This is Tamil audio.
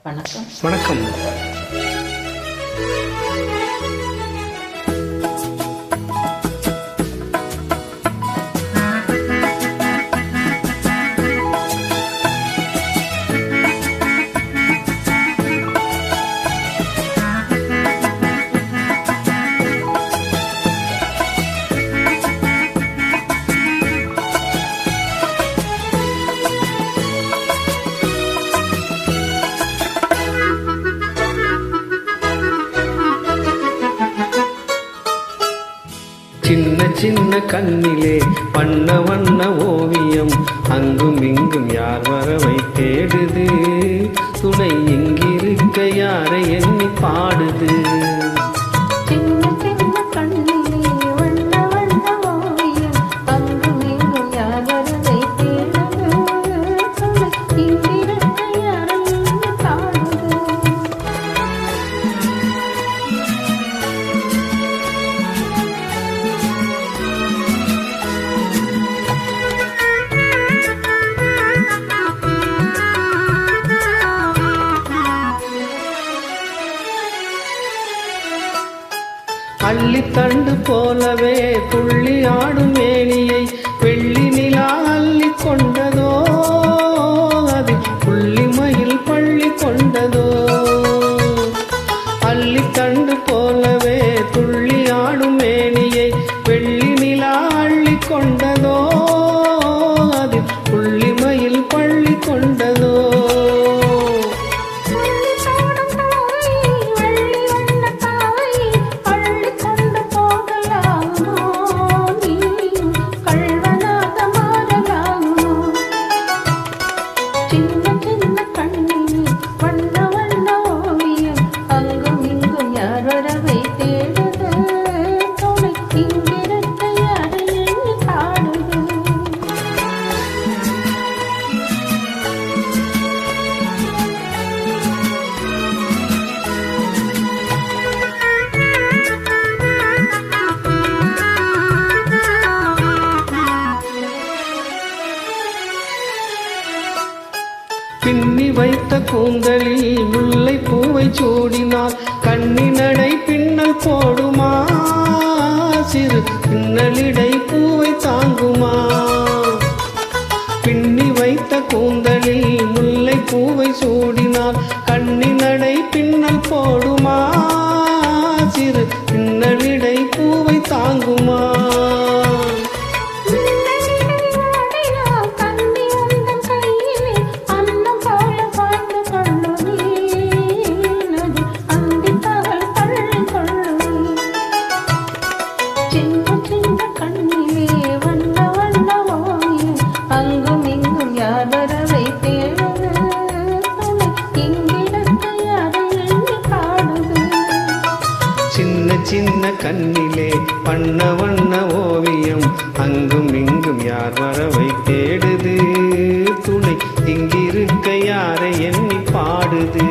வணக்கம். வணக்கம். சின்ன சின்ன கண்ணிலே வண்ண வண்ண ஓவியம், அங்கும் இங்கும் யார் வரவை தேடுது, துணை இங்கிருக்க யாரை எண்ணி பாடுது. அள்ளித்தண்டு போலவே துள்ளி ஆடும் மேனியை வெள்ளி நிலா அள்ளி கொண்டதோ, அது புள்ளிமயில் பள்ளி கொண்டதோ. அள்ளித்தண்டு போலவே துள்ளி ஆடும் மேனியை வெள்ளி நிலா அள்ளி கொண்டதோ, அது புள்ளிமயில் பள்ளி கொண்டதோ. பின்னி வைத்த கூந்தலில் முல்லை பூவை சூடினால் கண்ணினடை பின்னல் போடுமா, சிறு பின்னலிடை பூவை தாங்குமா. பின்னி வைத்த கூந்தலில் முல்லை பூவை சூடினால் கண்ணினடை பின்னல் போடுமா, சிறு பின்னலிடை பூவை தாங்குமா. சின்ன கண்ணிலே வண்ண வண்ண ஓவியம், அங்கும் இங்கும் யார் வரவை தேடுது, துணை இங்கிருக்க யாரை எண்ணி பாடுது.